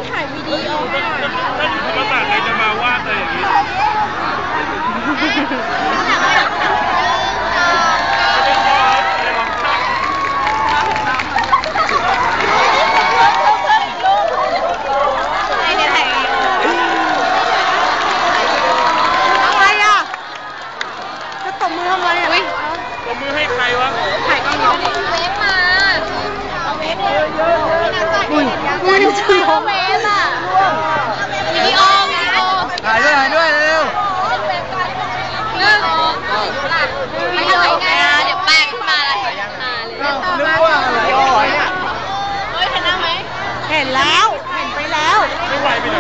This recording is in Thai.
ถ่ายวิดีโอค่ะถ้าอยู่ธรรมศาสตร์ใครจะมาวาดอะไรอย่างนี้ตบมือทำไมอ่ะตบมือให้ใครวะถ่ายกล้องนี้เวฟมาเอาเวฟเยอะอุ้ยจะล้มเวฟอ่ะวิดีโอถ่ายด้วยเร็วไม่ถ่ายนะเดี๋ยวแป้งขึ้นมานึกว่าอะไรอ๋อเนี่ยเฮ้ยเห็นหน้าไหมเห็นแล้วเห็นไปแล้วไม่ไหวไปไหน